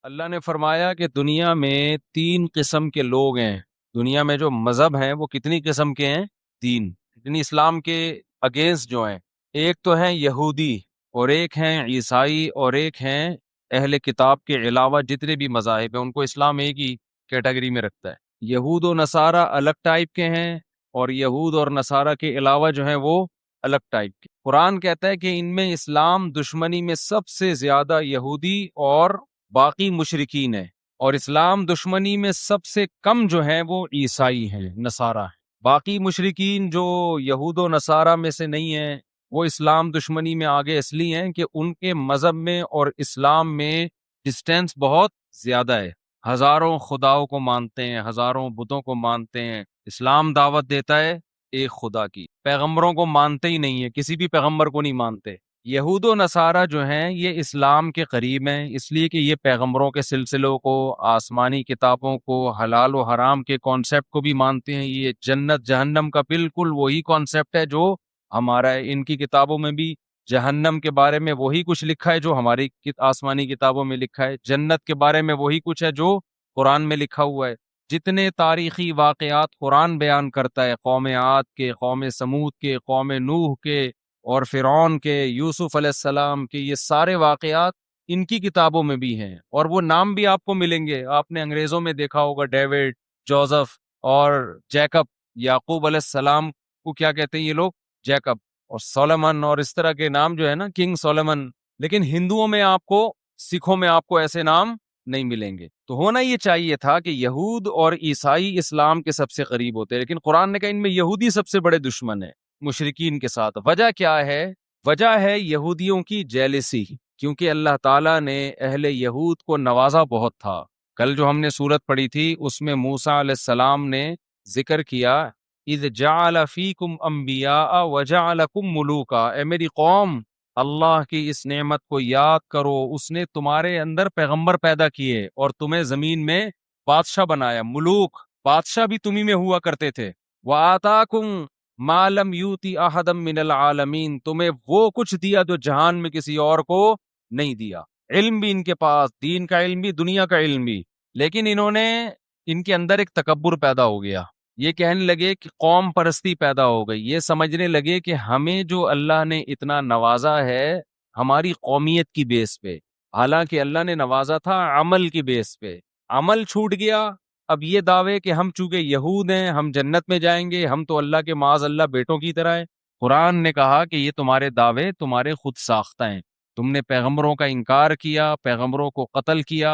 اللہ نے فرمایا کہ دنیا میں 3 قسم کے لوگ ہیں۔ دنیا میں جو مذہب ہیں وہ کتنی قسم کے ہیں؟ 3۔ یعنی اسلام کے اگینسٹ جو ہیں، ایک تو ہیں یہودی، اور ایک ہیں عیسائی، اور ایک ہیں اہل کتاب کے علاوہ جتنے بھی مذاہب ہیں ان کو اسلام ایک ہی کیٹیگری میں رکھتا ہے۔ یہود و نصارہ الگ ٹائپ کے ہیں، اور یہود اور نصارہ کے علاوہ جو ہیں وہ الگ ٹائپ کے۔ قرآن کہتا ہے کہ ان میں اسلام دشمنی میں سب سے زیادہ یہودی اور باقی مشرکین ہیں، اور اسلام دشمنی میں سب سے کم جو ہیں وہ عیسائی ہیں، نصارہ ہیں۔ باقی مشرکین جو یہود و نصارہ میں سے نہیں ہیں وہ اسلام دشمنی میں آگے اس لیے ہیں کہ ان کے مذہب میں اور اسلام میں ڈسٹینس بہت زیادہ ہے۔ ہزاروں خداؤں کو مانتے ہیں، ہزاروں بتوں کو مانتے ہیں۔ اسلام دعوت دیتا ہے ایک خدا کی، پیغمبروں کو مانتے ہی نہیں ہے، کسی بھی پیغمبر کو نہیں مانتے۔ یہود و نصارہ جو ہیں یہ اسلام کے قریب ہیں، اس لیے کہ یہ پیغمبروں کے سلسلوں کو، آسمانی کتابوں کو، حلال و حرام کے کانسیپٹ کو بھی مانتے ہیں۔ یہ جنت جہنم کا بالکل وہی کانسیپٹ ہے جو ہمارا ہے۔ ان کی کتابوں میں بھی جہنم کے بارے میں وہی کچھ لکھا ہے جو ہماری آسمانی کتابوں میں لکھا ہے، جنت کے بارے میں وہی کچھ ہے جو قرآن میں لکھا ہوا ہے۔ جتنے تاریخی واقعات قرآن بیان کرتا ہے، قوم عاد کے، قوم سمود کے، قوم نوح کے، اور فرعون کے، یوسف علیہ السلام کے، یہ سارے واقعات ان کی کتابوں میں بھی ہیں، اور وہ نام بھی آپ کو ملیں گے۔ آپ نے انگریزوں میں دیکھا ہوگا ڈیوڈ، جوزف اور جیکب۔ یعقوب علیہ السلام کو کیا کہتے ہیں یہ لوگ؟ جیکب۔ اور سولمن اور اس طرح کے نام جو ہے نا، کنگ سولمن۔ لیکن ہندوؤں میں آپ کو، سکھوں میں آپ کو ایسے نام نہیں ملیں گے۔ تو ہونا یہ چاہیے تھا کہ یہود اور عیسائی اسلام کے سب سے قریب ہوتے ہیں، لیکن قرآن نے کہا ان میں یہودی سب سے بڑے دشمن ہیں مشرکین کے ساتھ۔ وجہ کیا ہے؟ وجہ ہے یہودیوں کی جیلسی، کیونکہ اللہ تعالیٰ نے اہل یہود کو نوازا بہت تھا۔ کل جو ہم نے سورت پڑھی تھی اس میں موسیٰ علیہ السلام نے ذکر کیا، اذ جعل فیکم انبیاء وجعلکم ملوکا، اے میری قوم اللہ کی اس نعمت کو یاد کرو، اس نے تمہارے اندر پیغمبر پیدا کیے اور تمہیں زمین میں بادشاہ بنایا، ملوک، بادشاہ بھی تمہیں میں ہوا کرتے تھے۔ وَآتَاكُمْ مَا لَمْ يُؤْتِ أَحَدًا مِّنَ الْعَالَمِينَ، تمہیں وہ کچھ دیا جو جہان میں کسی اور کو نہیں دیا۔ علم بھی ان کے پاس، دین کا علم بھی، دنیا کا علم بھی، لیکن ان کے اندر ایک تکبر پیدا ہو گیا۔ یہ کہنے لگے کہ قوم پرستی پیدا ہو گئی، یہ سمجھنے لگے کہ ہمیں جو اللہ نے اتنا نوازا ہے ہماری قومیت کی بیس پہ، حالانکہ اللہ نے نوازا تھا عمل کی بیس پہ۔ عمل چھوٹ گیا، اب یہ دعوے کہ ہم چونکہ یہود ہیں ہم جنت میں جائیں گے، ہم تو اللہ کے معاذ اللہ بیٹوں کی طرح ہیں۔ قرآن نے کہا کہ یہ تمہارے دعوے تمہارے خود ساختہ ہیں، تم نے پیغمبروں کا انکار کیا، پیغمبروں کو قتل کیا،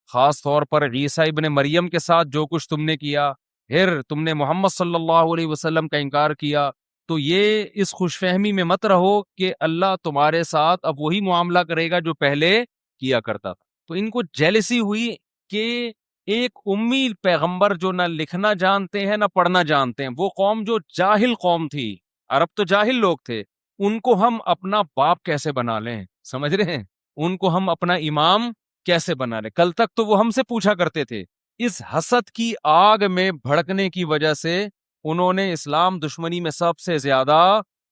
خاص طور پر عیسیٰ ابن مریم کے ساتھ جو کچھ تم نے کیا، پھر تم نے محمد صلی اللہ علیہ وسلم کا انکار کیا۔ تو یہ اس خوش فہمی میں مت رہو کہ اللہ تمہارے ساتھ اب وہی معاملہ کرے گا جو پہلے کیا کرتا تھا۔ تو ان کو جیلسی ہوئی کہ ایک امی پیغمبر جو نہ لکھنا جانتے ہیں نہ پڑھنا جانتے ہیں، وہ قوم جو جاہل قوم تھی، عرب تو جاہل لوگ تھے، ان کو ہم اپنا باپ کیسے بنا لیں؟ سمجھ رہے ہیں؟ ان کو ہم اپنا امام کیسے بنا لیں؟ کل تک تو وہ ہم سے پوچھا کرتے تھے۔ اس حسد کی آگ میں بھڑکنے کی وجہ سے انہوں نے اسلام دشمنی میں سب سے زیادہ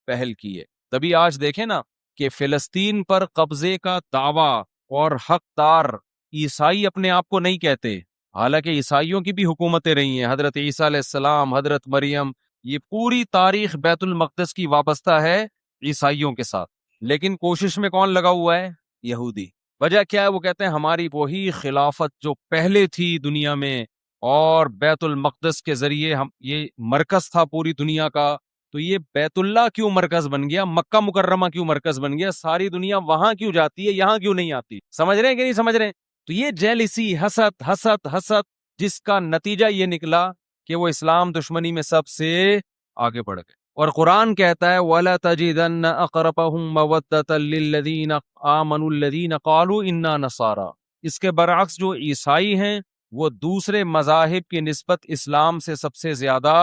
پہل کی ہے۔ تبھی آج دیکھیں نا کہ فلسطین پر قبضے کا دعویٰ اور حقدار عیسائی اپنے آپ کو نہیں کہتے، حالانکہ عیسائیوں کی بھی حکومتیں رہی ہیں، حضرت عیسیٰ علیہ السلام، حضرت مریم، یہ پوری تاریخ بیت المقدس کی وابستہ ہے عیسائیوں کے ساتھ، لیکن کوشش میں کون لگا ہوا ہے؟ یہودی۔ وجہ کیا ہے؟ وہ کہتے ہیں ہماری وہی خلافت جو پہلے تھی دنیا میں، اور بیت المقدس کے ذریعے ہم، یہ مرکز تھا پوری دنیا کا، تو یہ بیت اللہ کیوں مرکز بن گیا؟ مکہ مکرمہ کیوں مرکز بن گیا؟ ساری دنیا وہاں کیوں جاتی ہے، یہاں کیوں نہیں آتی؟ سمجھ رہے ہیں کہ نہیں سمجھ رہے ہیں؟ تو یہ جیلسی، حسد حسد حسد، جس کا نتیجہ یہ نکلا کہ وہ اسلام دشمنی میں سب سے آگے بڑھ گئے۔ اور قرآن کہتا ہے وَلَا تَجِدَنَّ أَقْرَبَهُم مَّوَدَّةً لِّلَّذِينَ آمَنُوا الَّذِينَ قَالُوا إِنَّا نَصَارَىٰ، اس کے برعکس جو عیسائی ہیں وہ دوسرے مذاہب کی نسبت اسلام سے سب سے زیادہ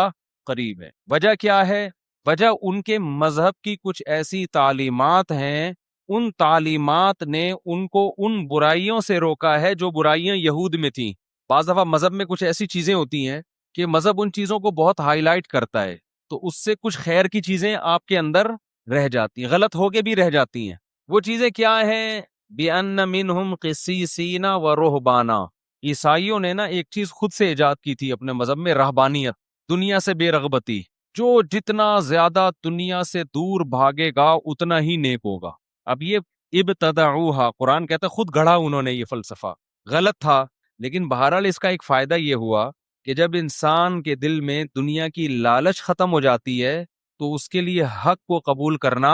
قریب ہے۔ وجہ کیا ہے؟ وجہ ان کے مذہب کی کچھ ایسی تعلیمات ہیں، ان تعلیمات نے ان کو ان برائیوں سے روکا ہے جو برائیاں یہود میں تھیں۔ بعض دفعہ مذہب میں کچھ ایسی چیزیں ہوتی ہیں کہ مذہب ان چیزوں کو بہت ہائی لائٹ کرتا ہے، تو اس سے کچھ خیر کی چیزیں آپ کے اندر رہ جاتی ہیں، غلط ہو کے بھی رہ جاتی ہیں۔ وہ چیزیں کیا ہیں؟ بِأَنَّ مِنْهُمْ قِسِّيسِينَ وَرُهْبَانًا، عیسائیوں نے نا ایک چیز خود سے ایجاد کی تھی اپنے مذہب میں، رہبانیت، دنیا سے بے رغبتی. جو جتنا زیادہ دنیا سے دور بھاگے گا اتنا ہی نیک ہوگا. اب یہ ابتدعوها، قرآن کہتا ہے خود گڑھا انہوں نے یہ فلسفہ، غلط تھا، لیکن بہرحال اس کا ایک فائدہ یہ ہوا کہ جب انسان کے دل میں دنیا کی لالچ ختم ہو جاتی ہے تو اس کے لیے حق کو قبول کرنا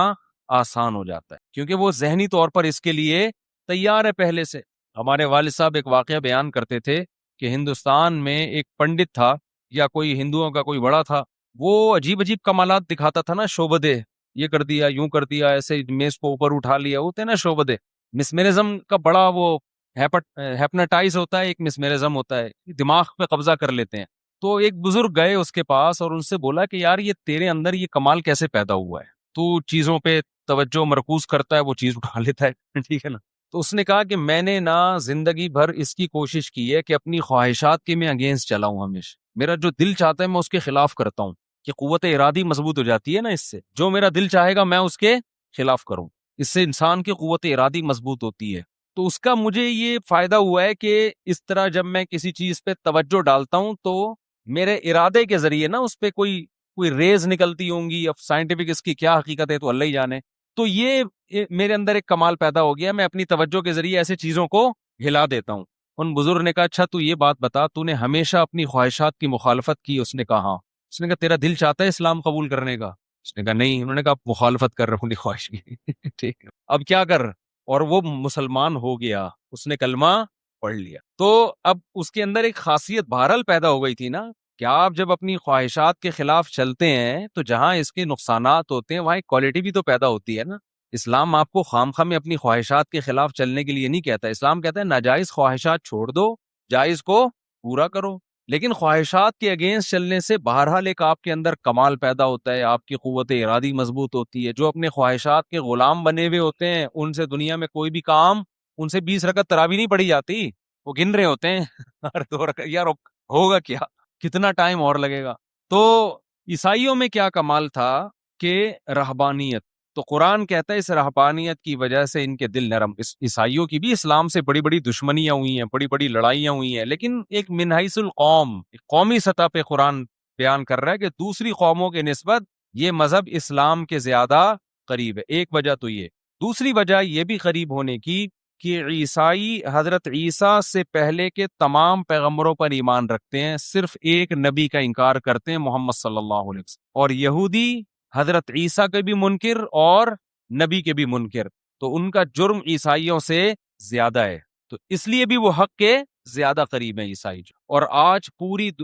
آسان ہو جاتا ہے، کیونکہ وہ ذہنی طور پر اس کے لیے تیار ہے پہلے سے. ہمارے والد صاحب ایک واقعہ بیان کرتے تھے کہ ہندوستان میں ایک پنڈت تھا یا کوئی ہندوؤں کا کوئی بڑا تھا، وہ عجیب عجیب کمالات دکھاتا تھا نا، شعبدے، یہ کر دیا، یوں کر دیا، ایسے میز کو اوپر اٹھا لیا، ہوتے نا شعبدے. مسمرزم کا بڑا وہ ہیپناٹائز ہوتا ہے، ایک مسمرزم ہوتا ہے، دماغ پہ قبضہ کر لیتے ہیں. تو ایک بزرگ گئے اس کے پاس اور ان سے بولا کہ یار یہ تیرے اندر یہ کمال کیسے پیدا ہوا ہے، تو چیزوں پہ توجہ مرکوز کرتا ہے، وہ چیز اٹھا لیتا ہے ٹھیک ہے نا. تو اس نے کہا کہ میں نے نا زندگی بھر اس کی کوشش کی ہے کہ اپنی خواہشات کے میں اگینسٹ چلاؤں، ہمیشہ میرا جو دل چاہتا ہے میں اس کے خلاف کرتا ہوں، کہ قوت ارادی مضبوط ہو جاتی ہے نا اس سے، جو میرا دل چاہے گا میں اس کے خلاف کروں، اس سے انسان کی قوت ارادی مضبوط ہوتی ہے. تو اس کا مجھے یہ فائدہ ہوا ہے کہ اس طرح جب میں کسی چیز پہ توجہ ڈالتا ہوں تو میرے ارادے کے ذریعے نا اس پہ کوئی ریز نکلتی ہوں گی. اب سائنٹیفک اس کی کیا حقیقت ہے تو اللہ ہی جانے. تو یہ میرے اندر ایک کمال پیدا ہو گیا، میں اپنی توجہ کے ذریعے ایسے چیزوں کو ہلا دیتا ہوں. ان بزرگ نے کہا اچھا تو یہ بات بتا، تو نے ہمیشہ اپنی خواہشات کی مخالفت کی؟ اس نے کہا ہاں. اس نے کہا تیرا دل چاہتا ہے اسلام قبول کرنے کا؟ اس نے کہا نہیں. انہوں نے کہا مخالفت کر رہا ہوں اپنی خواہش کی ٹھیک ہے، اب کیا کر؟ اور وہ مسلمان ہو گیا، اس نے کلمہ پڑھ لیا. تو اب اس کے اندر ایک خاصیت بہرحال پیدا ہو گئی تھی نا کہ آپ جب اپنی خواہشات کے خلاف چلتے ہیں تو جہاں اس کے نقصانات ہوتے ہیں وہاں ایک کوالٹی بھی تو پیدا ہوتی ہے نا. اسلام آپ کو خواہ میں اپنی خواہشات کے خلاف چلنے کے لیے نہیں کہتا. اسلام کہتا ہے ناجائز خواہشات چھوڑ دو، جائز کو پورا کرو. لیکن خواہشات کے اگینسٹ چلنے سے بہرحال ایک آپ کے اندر کمال پیدا ہوتا ہے، آپ کی قوت ارادی مضبوط ہوتی ہے. جو اپنے خواہشات کے غلام بنے ہوئے ہوتے ہیں ان سے دنیا میں کوئی بھی کام، ان سے 20 رکعت تراویح نہیں پڑھی جاتی، وہ گن رہے ہوتے ہیں ہر 2 رکعت، یار ہوگا کیا، کتنا ٹائم اور لگے گا. تو عیسائیوں میں کیا کمال تھا کہ رہبانیت. تو قرآن کہتا ہے اس رہبانیت کی وجہ سے ان کے دل نرم. عیسائیوں کی بھی اسلام سے بڑی بڑی دشمنیاں ہوئی ہیں، بڑی بڑی لڑائیاں ہوئی ہیں، لیکن ایک من حیث القوم، قومی سطح پہ قرآن بیان کر رہا ہے کہ دوسری قوموں کے نسبت یہ مذہب اسلام کے زیادہ قریب ہے. ایک وجہ تو یہ، دوسری وجہ یہ بھی قریب ہونے کی کہ عیسائی حضرت عیسیٰ سے پہلے کے تمام پیغمبروں پر ایمان رکھتے ہیں، صرف ایک نبی کا انکار کرتے ہیں، محمد صلی اللہ علیہ وسلم. اور یہودی حضرت عیسیٰ کے بھی منکر اور نبی کے بھی منکر، تو ان کا جرم عیسائیوں سے زیادہ ہے، تو اس لیے بھی وہ حق کے زیادہ قریب ہیں عیسائی. اور آج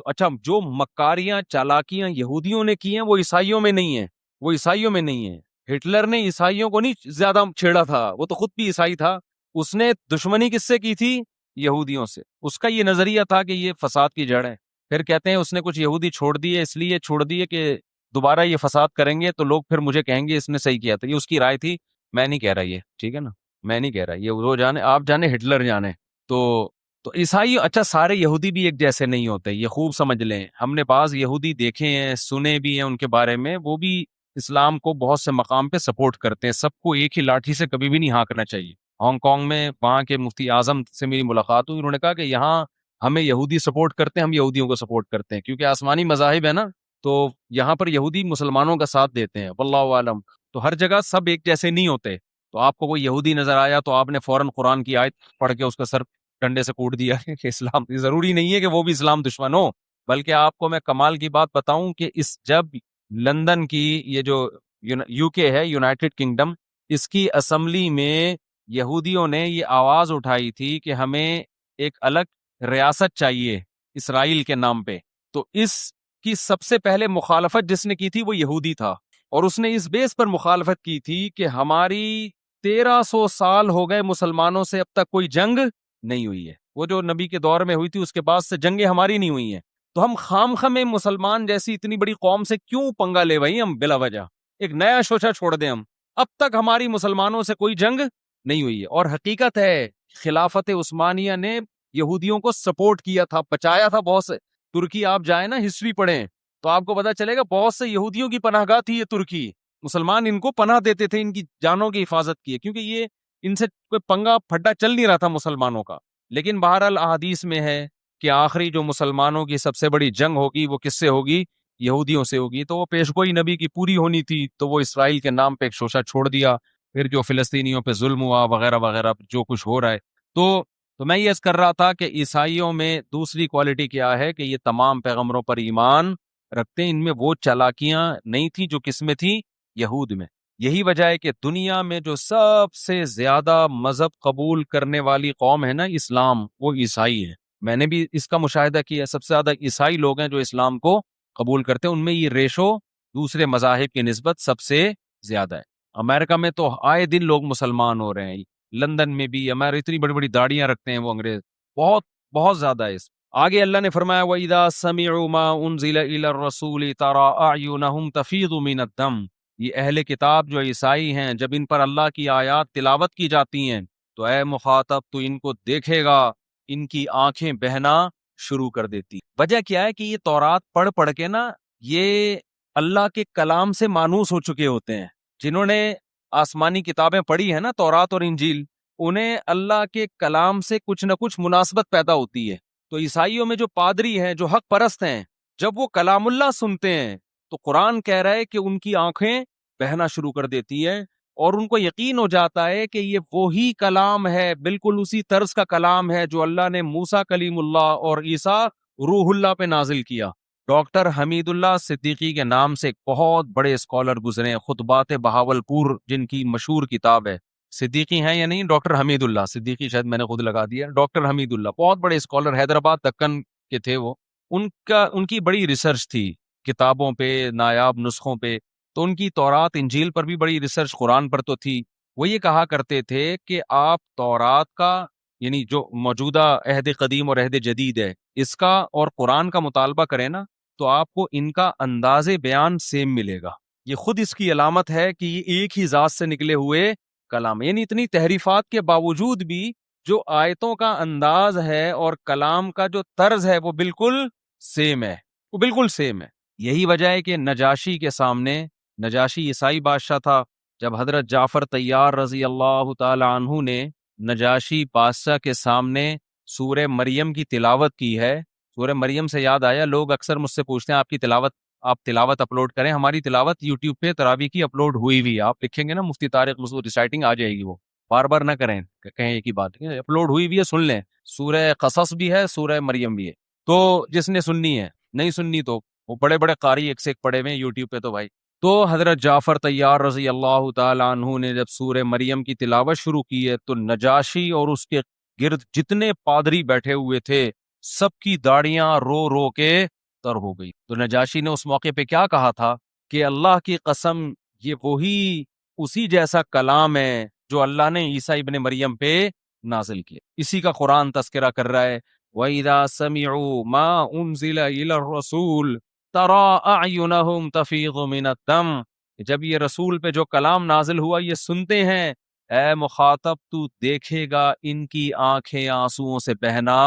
اچھا جو مکاریاں چالاکیاں یہودیوں نے کی ہیں وہ عیسائیوں میں نہیں ہیں، وہ عیسائیوں میں نہیں ہیں. ہٹلر نے عیسائیوں کو نہیں زیادہ چھیڑا تھا، وہ تو خود بھی عیسائی تھا. اس نے دشمنی کس سے کی تھی؟ یہودیوں سے. اس کا یہ نظریہ تھا کہ یہ فساد کی جڑ ہے. پھر کہتے ہیں اس نے کچھ یہودی چھوڑ دیے، اس لیے چھوڑ دیے کہ دوبارہ یہ فساد کریں گے تو لوگ پھر مجھے کہیں گے اس نے صحیح کیا تھا. یہ اس کی رائے تھی، میں نہیں کہہ رہا یہ، ٹھیک ہے نا، میں نہیں کہہ رہا یہ، وہ جانے، آپ جانے، ہٹلر جانے. تو عیسائی، اچھا سارے یہودی بھی ایک جیسے نہیں ہوتے، یہ خوب سمجھ لیں. ہم نے بعض یہودی دیکھے ہیں، سنے بھی ہیں ان کے بارے میں، وہ بھی اسلام کو بہت سے مقام پہ سپورٹ کرتے ہیں. سب کو ایک ہی لاٹھی سے کبھی بھی نہیں ہانکنا چاہیے. ہانگ کانگ میں وہاں کے مفتی اعظم سے میری ملاقات ہوئی، انہوں نے کہا کہ یہاں ہمیں یہودی سپورٹ کرتے ہیں، ہم یہودیوں کو سپورٹ کرتے ہیں، کیونکہ آسمانی مذاہب ہے نا، تو یہاں پر یہودی مسلمانوں کا ساتھ دیتے ہیں، واللہ عالم. تو ہر جگہ سب ایک جیسے نہیں ہوتے. تو آپ کو کوئی یہودی نظر آیا تو آپ نے فوراً قرآن کی آیت پڑھ کے اس کا سر ڈنڈے سے کوٹ دیا کہ اسلام، ضروری نہیں ہے کہ وہ بھی اسلام دشمن ہو. بلکہ آپ کو میں کمال کی بات بتاؤں کہ جب لندن کی یہ جو یو کے ہے، یونائٹڈ کنگڈم، اس کی اسمبلی میں یہودیوں نے یہ آواز اٹھائی تھی کہ ہمیں ایک الگ ریاست چاہیے اسرائیل کے نام پہ. تو اس کی سب سے پہلے مخالفت جس نے کی تھی وہ یہودی تھا، اور اس نے اس بیس پر مخالفت کی تھی کہ ہماری 1300 سال ہو گئے مسلمانوں سے اب تک کوئی جنگ نہیں ہوئی ہے. وہ جو نبی کے دور میں ہوئی تھی اس کے بعد سے جنگیں ہماری نہیں ہوئی ہیں، تو ہم خام میں مسلمان جیسی اتنی بڑی قوم سے کیوں پنگا لے بھائی، ہم بلا وجہ ایک نیا شوچا چھوڑ دیں. ہم اب تک ہماری مسلمانوں سے کوئی جنگ نہیں ہوئی ہے. اور حقیقت ہے خلافت عثمانیہ نے یہودیوں کو سپورٹ کیا تھا، بچایا تھا بہت سے. ترکی آپ جائیں نا، ہسٹری پڑھیں تو آپ کو پتا چلے گا بہت سے یہودیوں کی پناہ گاہ تھی یہ ترکی. مسلمان ان کو پناہ دیتے تھے، ان کی جانوں کی حفاظت کی ہے، کیونکہ یہ ان سے کوئی پنگا پھڈا چل نہیں رہا تھا مسلمانوں کا. لیکن بہرحال احادیث میں ہے کہ آخری جو مسلمانوں کی سب سے بڑی جنگ ہوگی وہ کس سے ہوگی؟ یہودیوں سے ہوگی. تو وہ پیشگوئی نبی کی پوری ہونی تھی, تو وہ اسرائیل کے نام پہ ایک شوشہ چھوڑ دیا. پھر جو فلسطینیوں پہ ظلم ہوا وغیرہ وغیرہ جو کچھ ہو رہا ہے. تو میں یہ عرض کر رہا تھا کہ عیسائیوں میں دوسری کوالٹی کیا ہے کہ یہ تمام پیغمبروں پر ایمان رکھتے ہیں. ان میں وہ چالاکیاں نہیں تھی جو کس میں تھی؟ یہود میں. یہی وجہ ہے کہ دنیا میں جو سب سے زیادہ مذہب قبول کرنے والی قوم ہے نا اسلام, وہ عیسائی ہے. میں نے بھی اس کا مشاہدہ کیا, سب سے زیادہ عیسائی لوگ ہیں جو اسلام کو قبول کرتے ہیں. ان میں یہ ریشو دوسرے مذاہب کی نسبت سب سے زیادہ ہے. امریکہ میں تو آئے دن لوگ مسلمان ہو رہے ہیں. لندن میں بھی ہمارے اتنی بڑی بڑی داڑیاں رکھتے ہیں وہ انگریز, بہت بہت زیادہ ہے. آگے اللہ نے فرمایا وَإِذَا سَمِعُوا مَا أُنزِلَ إِلَى الرَّسُولِ تَرَىٰ أَعْيُنَهُمْ تَفِيضُ مِنَ الدَّمْعِ. یہ اہل کتاب جو عیسائی ہیں, جب ان پر اللہ کی آیات تلاوت کی جاتی ہیں تو اے مخاطب تو ان کو دیکھے گا ان کی آنکھیں بہنا شروع کر دیتی. وجہ کیا ہے کہ یہ تورات پڑھ پڑھ کے نا یہ اللہ کے کلام سے مانوس ہو چکے ہوتے ہیں. جنہوں نے آسمانی کتابیں پڑھی ہیں نا تورات اور انجیل, انہیں اللہ کے کلام سے کچھ نہ کچھ مناسبت پیدا ہوتی ہے. تو عیسائیوں میں جو پادری ہیں جو حق پرست ہیں, جب وہ کلام اللہ سنتے ہیں تو قرآن کہہ رہا ہے کہ ان کی آنکھیں بہنا شروع کر دیتی ہے, اور ان کو یقین ہو جاتا ہے کہ یہ وہی کلام ہے, بالکل اسی طرز کا کلام ہے جو اللہ نے موسیٰ کلیم اللہ اور عیسیٰ روح اللہ پہ نازل کیا. ڈاکٹر حمید اللہ صدیقی کے نام سے ایک بہت بڑے اسکالر گزرے ہیں, خطبات بہاولپور جن کی مشہور کتاب ہے. صدیقی ہیں یا نہیں؟ ڈاکٹر حمید اللہ صدیقی, شاید میں نے خود لگا دیا. ڈاکٹر حمید اللہ بہت بڑے اسکالر, حیدرآباد دکن کے تھے وہ. ان کی بڑی ریسرچ تھی کتابوں پہ, نایاب نسخوں پہ. تو ان کی تورات انجیل پر بھی بڑی ریسرچ, قرآن پر تو تھی. وہ یہ کہا کرتے تھے کہ آپ تورات کا یعنی جو موجودہ عہد قدیم اور عہد جدید ہے اس کا اور قرآن کا مطالبہ کریں نا تو آپ کو ان کا انداز بیان سیم ملے گا. یہ خود اس کی علامت ہے کہ یہ ایک ہی ذات سے نکلے ہوئے کلام, یعنی اتنی تحریفات کے باوجود بھی جو آیتوں کا انداز ہے اور کلام کا جو طرز ہے وہ بالکل سیم ہے, وہ بالکل سیم ہے. یہی وجہ ہے کہ نجاشی کے سامنے, نجاشی عیسائی بادشاہ تھا, جب حضرت جعفر طیار رضی اللہ تعالی عنہ نے نجاشی بادشاہ کے سامنے سورہ مریم کی تلاوت کی ہے. سورہ مریم سے یاد آیا, لوگ اکثر مجھ سے پوچھتے ہیں آپ تلاوت اپلوڈ کریں. ہماری تلاوت یوٹیوب پہ تراویح کی اپلوڈ ہوئی بھی ہے, آپ لکھیں گے نا مفتی طارق مسعود ریسائٹنگ آ جائے گی, وہ بار بار نہ کریں, کہیں ایک ہی بات, اپلوڈ ہوئی بھی ہے, سن لیں. سورہ قصص بھی ہے, سورہ مریم بھی ہے, تو جس نے سننی ہے, نہیں سننی تو وہ بڑے بڑے قاری ایک سے ایک پڑے ہوئے ہیں یوٹیوب پہ. تو بھائی تو حضرت جعفر طیار رضی اللہ تعالیٰ عنہ نے جب سورہ مریم کی تلاوت شروع کی ہے تو نجاشی اور اس کے گرد جتنے پادری بیٹھے ہوئے تھے سب کی داڑیاں رو رو کے تر ہو گئی. تو نجاشی نے اس موقع پہ کیا کہا تھا کہ اللہ کی قسم یہ وہی اسی جیسا کلام ہے جو اللہ نے عیسیٰ ابن مریم پہ نازل کیا. اسی کا قرآن تذکرہ کر رہا ہے وَإِذَا سَمِعُوا مَا أُنزِلَ إِلَى الرَّسُولِ تَرَىٰ أَعْيُنَهُمْ تَفِيضُ مِنَ الدَّمْعِ. جب یہ رسول پہ جو کلام نازل ہوا یہ سنتے ہیں, اے مخاطب تو دیکھے گا ان کی آنکھیں آنسوؤں سے بہنا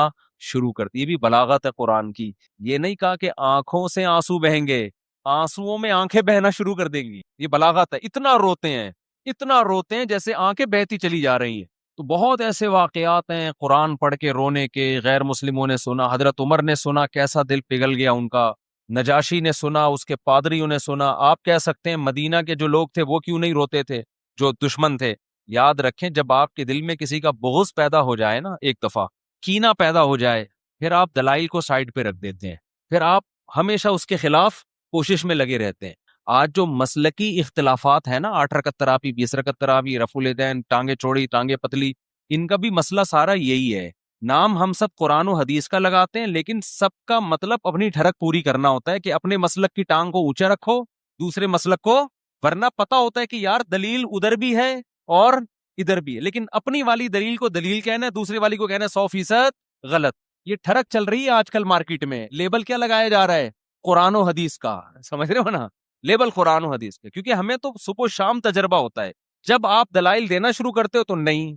شروع کرتی. یہ بھی بلاغت ہے قرآن کی. یہ نہیں کہا کہ آنکھوں سے آنسو بہیں گے, آنسوؤں میں آنکھیں بہنا شروع کر دیں گی. یہ بلاغت ہے. اتنا روتے ہیں جیسے آنکھیں بہتی چلی جا رہی ہیں. تو بہت ایسے واقعات ہیں قرآن پڑھ کے رونے کے. غیر مسلموں نے سنا, حضرت عمر نے سنا, کیسا دل پگھل گیا ان کا. نجاشی نے سنا, اس کے پادریوں نے سنا. آپ کہہ سکتے ہیں مدینہ کے جو لوگ تھے وہ کیوں نہیں روتے تھے, جو دشمن تھے. یاد رکھیں جب آپ کے دل میں کسی کا بغض پیدا ہو جائے نا, ایک دفعہ کینہ پیدا ہو جائے, پھر آپ دلائل کو سائڈ پہ رکھ دیتے ہیں, پھر آپ ہمیشہ اس کے خلاف کوشش میں لگے رہتے ہیں. آج جو مسلکی اختلافات ہیں نا, 8 رکعت تراویح, 20 رکعت تراویح, رفع الیدین, ٹانگیں چوڑی ٹانگیں پتلی, ان کا بھی مسئلہ سارا یہی ہے. نام ہم سب قرآن و حدیث کا لگاتے ہیں لیکن سب کا مطلب اپنی ٹھڑک پوری کرنا ہوتا ہے کہ اپنے مسلک کی ٹانگ کو اونچا رکھو, دوسرے مسلک کو, ورنہ پتا ہوتا ہے کہ یار دلیل ادھر بھی ہے اور ادھر بھی ہے, لیکن اپنی والی دلیل کو دلیل کہنا ہے, دوسرے والی کو کہنا ہے 100% غلط. یہ ٹھڑک چل رہی ہے آج کل مارکیٹ میں. لیبل کیا لگایا جا رہا ہے؟ قرآن و حدیث کا. سمجھ رہے ہو نا, لیبل قرآن و حدیث کا, کیونکہ ہمیں تو صبح و شام تجربہ ہوتا ہے. جب آپ دلائل دینا شروع کرتے ہو تو نہیں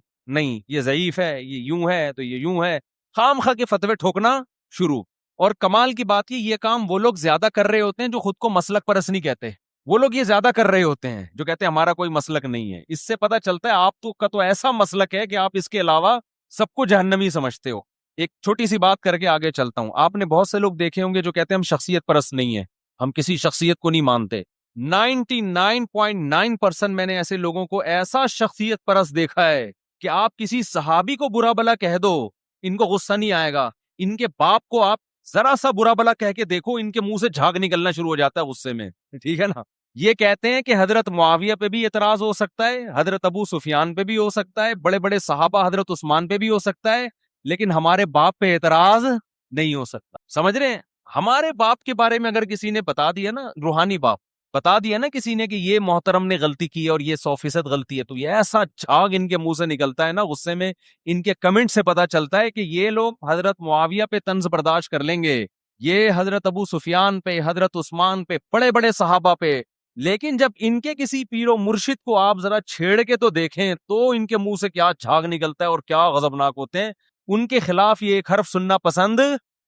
یہ ضعیف ہے, یہ یوں ہے تو یہ یوں ہے, خام خواہ کے فتوے ٹھوکنا شروع. اور کمال کی بات یہ کام وہ لوگ زیادہ کر رہے ہوتے ہیں جو خود کو مسلک پرست نہیں کہتے. وہ لوگ یہ زیادہ کر رہے ہوتے ہیں جو کہتے ہیں ہمارا کوئی مسلک نہیں ہے. اس سے پتہ چلتا ہے آپ تو کا تو ایسا مسلک ہے کہ آپ اس کے علاوہ سب کو جہنمی سمجھتے ہو. ایک چھوٹی سی بات کر کے آگے چلتا ہوں. آپ نے بہت سے لوگ دیکھے ہوں گے جو کہتے ہیں ہم شخصیت پرست نہیں ہیں, ہم کسی شخصیت کو نہیں مانتے. 99.9% میں نے ایسے لوگوں کو ایسا شخصیت پرست دیکھا ہے کہ آپ کسی صحابی کو برا بلا کہہ دو, ان کو غصہ نہیں آئے گا. ان کے باپ کو آپ ذرا سا برا بلا کہہ کے دیکھو, ان کے منہ سے جھاگ نکلنا شروع ہو جاتا ہے غصے میں. ٹھیک ہے نا. یہ کہتے ہیں کہ حضرت معاویہ پہ بھی اعتراض ہو سکتا ہے, حضرت ابو سفیان پہ بھی ہو سکتا ہے, بڑے بڑے صحابہ حضرت عثمان پہ بھی ہو سکتا ہے, لیکن ہمارے باپ پہ اعتراض نہیں ہو سکتا. سمجھ رہے ہیں؟ ہمارے باپ کے بارے میں اگر کسی نے بتا دیا نا, روحانی باپ بتا دیا نا کسی نے کہ یہ محترم نے غلطی کی ہے اور یہ 100% غلطی ہے, تو یہ ایسا جھاگ ان کے منہ سے نکلتا ہے نا غصے میں. ان کے کمنٹ سے پتا چلتا ہے کہ یہ لوگ حضرت معاویہ پہ طنز برداشت کر لیں گے, یہ حضرت ابو سفیان پہ, حضرت عثمان پہ, بڑے بڑے صحابہ پہ, لیکن جب ان کے کسی پیر و مرشد کو آپ ذرا چھیڑ کے تو دیکھیں تو ان کے منہ سے کیا جھاگ نکلتا ہے اور کیا غضبناک ہوتے ہیں. ان کے خلاف یہ ایک حرف سننا پسند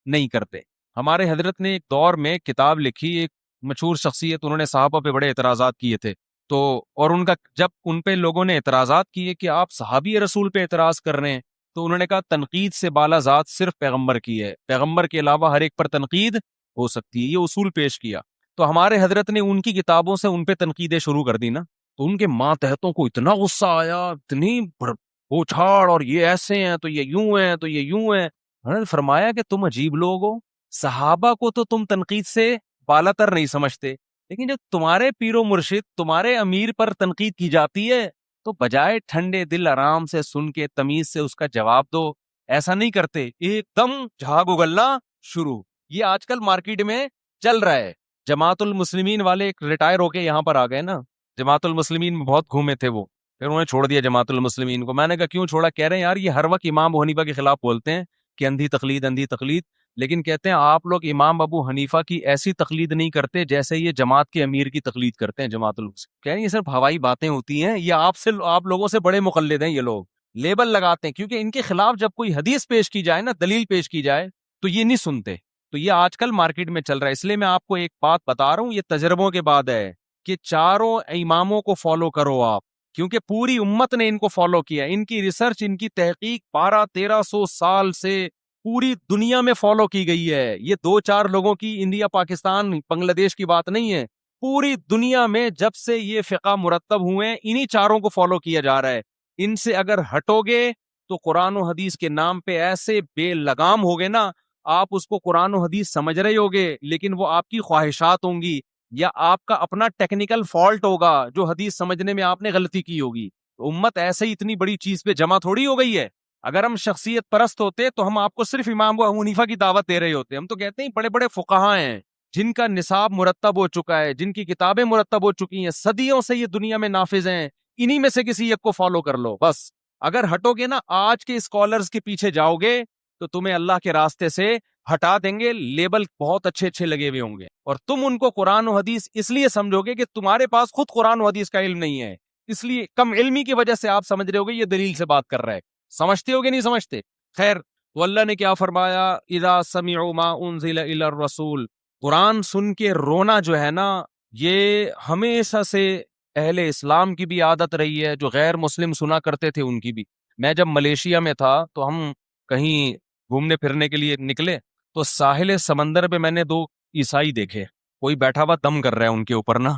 نہیں کرتے. ہمارے حضرت نے ایک دور میں کتاب لکھی, ایک مشہور شخصیت, انہوں نے صحابہ پہ بڑے اعتراضات کیے تھے. تو اور ان کا جب ان پہ لوگوں نے اعتراضات کیے کہ آپ صحابی رسول پہ اعتراض کر رہے ہیں, تو انہوں نے کہا تنقید سے بالا ذات صرف پیغمبر کی ہے, پیغمبر کے علاوہ ہر ایک پر تنقید ہو سکتی ہے. یہ اصول پیش کیا. تو ہمارے حضرت نے ان کی کتابوں سے ان پہ تنقیدیں شروع کر دی نا, تو ان کے ماتحتوں کو اتنا غصہ آیا, اتنی پوچھاڑ, اور یہ ایسے ہیں تو یہ یوں ہیں تو یہ یوں ہیں. انہوں نے فرمایا کہ تم عجیب لوگ ہو, صحابہ کو تو تم تنقید سے بالا تر نہیں سمجھتے, لیکن جب تمہارے پیر و مرشد, تمہارے امیر پر تنقید کی جاتی ہے تو بجائے ٹھنڈے دل آرام سے سن کے تمیز سے اس کا جواب دو, ایسا نہیں کرتے, ایک دم جھاگ اگلنا شروع. یہ آج کل مارکیٹ میں چل رہا ہے. جماعت المسلمین والے ایک ریٹائر ہو کے یہاں پر آ گئے نا, جماعت المسلمین میں بہت گھومے تھے وہ, پھر انہوں نے چھوڑ دیا جماعت المسلمین کو. میں نے کہا کیوں چھوڑا؟ کہہ رہے ہیں یار یہ ہر وقت امام ابو حنیفہ کے خلاف بولتے ہیں کہ اندھی تقلید اندھی تقلید, لیکن کہتے ہیں آپ لوگ امام ابو حنیفہ کی ایسی تقلید نہیں کرتے جیسے یہ جماعت کے امیر کی تقلید کرتے ہیں. جماعت المسلمین کہہ رہے ہیں یہ صرف ہوائی باتیں ہوتی ہیں, یہ آپ لوگوں سے بڑے مقلد ہیں. یہ لوگ لیبل لگاتے ہیں کیونکہ ان کے خلاف جب کوئی حدیث پیش کی جائے نا, دلیل پیش کی جائے, تو یہ نہیں سنتے. تو یہ آج کل مارکیٹ میں چل رہا ہے. اس لیے میں آپ کو ایک بات بتا رہا ہوں, یہ تجربوں کے بعد ہے کہ چاروں اماموں کو فالو کرو آپ, کیونکہ پوری امت نے ان کو فالو کیا. ان کی ریسرچ, ان کی تحقیق 1200-1300 سال سے پوری دنیا میں فالو کی گئی ہے. یہ 2-4 لوگوں کی, انڈیا پاکستان بنگلہ دیش کی بات نہیں ہے. پوری دنیا میں جب سے یہ فقہ مرتب ہوئے ہیں انہی چاروں کو فالو کیا جا رہا ہے. ان سے اگر ہٹو گے تو قرآن و حدیث کے نام پہ ایسے بے لگام ہوگے نا, آپ اس کو قرآن و حدیث سمجھ رہے ہوگے لیکن وہ آپ کی خواہشات ہوں گی یا آپ کا اپنا ٹیکنیکل فالٹ ہوگا جو حدیث سمجھنے میں آپ نے غلطی کی ہوگی. تو امت ایسے ہی اتنی بڑی چیز پہ جمع تھوڑی ہو گئی ہے. اگر ہم شخصیت پرست ہوتے تو ہم آپ کو صرف امام ابو حنیفہ کی دعوت دے رہے ہوتے. ہم تو کہتے ہیں بڑے بڑے فقہاء ہیں جن کا نصاب مرتب ہو چکا ہے, جن کی کتابیں مرتب ہو چکی ہیں, صدیوں سے یہ دنیا میں نافذ ہیں, انہی میں سے کسی ایک کو فالو کر لو بس. اگر ہٹو گے نا, آج کے اسکالرز کے پیچھے جاؤ گے تو تمہیں اللہ کے راستے سے ہٹا دیں گے. لیبل بہت اچھے اچھے لگے ہوئے ہوں گے اور تم ان کو قرآن و حدیث اس لیے سمجھو گے کہ تمہارے پاس خود قرآن و حدیث کا علم نہیں ہے, اس لیے کم علمی کی وجہ سے آپ سمجھ رہے ہوگے یہ دلیل سے بات کر رہا ہے. سمجھتے ہوگے نہیں سمجھتے؟ خیر, تو اللہ نے کیا فرمایا, اذا سمعوا ما انزل الی الرسول, قرآن سن کے رونا جو ہے نا, یہ ہمیشہ سے اہل اسلام کی بھی عادت رہی ہے, جو غیر مسلم سنا کرتے تھے ان کی بھی. میں جب ملیشیا میں تھا تو ہم کہیں گھومنے پھرنے کے لیے نکلے تو ساحل سمندر پہ میں نے 2 عیسائی دیکھے, کوئی بیٹھا ہوا دم کر رہا ہے ان کے اوپر نا.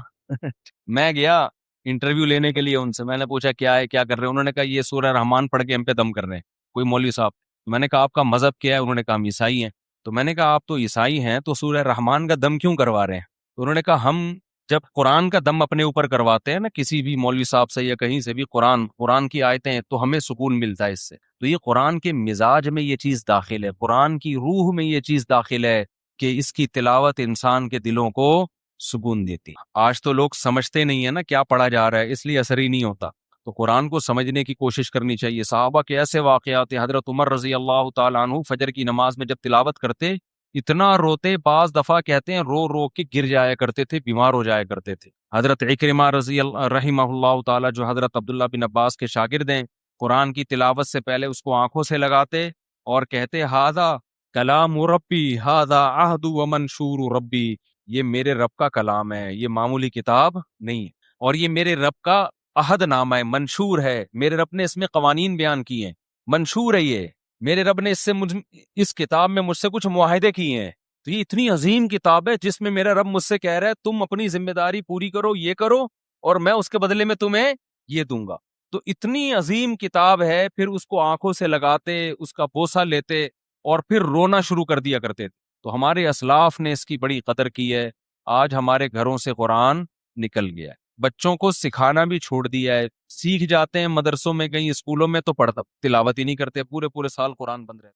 میں گیا انٹرویو لینے کے لیے ان سے, میں نے پوچھا کیا ہے, کیا کر رہے ہیں؟ انہوں نے کہا یہ سورہ رحمان پڑھ کے ہم پہ دم کر رہے ہیں, کوئی مولوی صاحب. میں نے کہا آپ کا مذہب کیا ہے؟ انہوں نے کہا ہم عیسائی ہیں. تو میں نے کہا آپ تو عیسائی ہیں تو سورہ رحمان کا دم کیوں کروا رہے ہیں؟ تو انہوں نے کہا ہم جب قرآن کا دم اپنے اوپر کرواتے ہیں نا کسی بھی مولوی صاحب سے یا کہیں سے بھی, قرآن کی آیتیں, تو ہمیں سکون ملتا ہے اس سے. تو یہ قرآن کے مزاج میں یہ چیز داخل ہے, قرآن کی روح میں یہ چیز داخل ہے کہ اس کی تلاوت انسان کے دلوں کو سکون دیتی. آج تو لوگ سمجھتے نہیں ہیں نا کیا پڑھا جا رہا ہے, اس لیے اثر ہی نہیں ہوتا. تو قرآن کو سمجھنے کی کوشش کرنی چاہیے. صحابہ کے ایسے واقعات ہیں, حضرت عمر رضی اللہ تعالیٰ عنہ فجر کی نماز میں جب تلاوت کرتے اتنا روتے, بعض دفعہ کہتے ہیں رو رو کے گر جایا کرتے تھے, بیمار ہو جایا کرتے تھے. حضرت عکرمہ رضی اللہ رحمہ اللہ تعالیٰ, جو حضرت عبداللہ بن عباس کے شاگرد ہیں, قرآن کی تلاوت سے پہلے اس کو آنکھوں سے لگاتے اور کہتے ہاذا کلام ربی ہاذا عہد و منشور ربی, یہ میرے رب کا کلام ہے، یہ معمولی کتاب نہیں ہے، اور یہ میرے رب کا عہد نامہ ہے، منشور ہے، میرے رب نے اس میں قوانین بیان کیے ہیں، منشور ہے یہ، میرے رب نے اس کتاب میں مجھ سے کچھ معاہدے کیے ہیں۔ تو یہ اتنی عظیم کتاب ہے جس میں میرا رب مجھ سے کہہ رہا ہے تم اپنی ذمہ داری پوری کرو، یہ کرو، اور میں اس کے بدلے میں تمہیں یہ دوں گا۔ تو اتنی عظیم کتاب ہے، پھر اس کو آنکھوں سے لگاتے، اس کا بوسہ لیتے اور پھر رونا شروع کر دیا کرتے تھے۔ تو ہمارے اسلاف نے اس کی بڑی قدر کی ہے۔ آج ہمارے گھروں سے قرآن نکل گیا ہے، بچوں کو سکھانا بھی چھوڑ دیا ہے، سیکھ جاتے ہیں مدرسوں میں، کہیں اسکولوں میں، تو پڑھتا تلاوت ہی نہیں کرتے، پورے پورے سال قرآن بند رہتے۔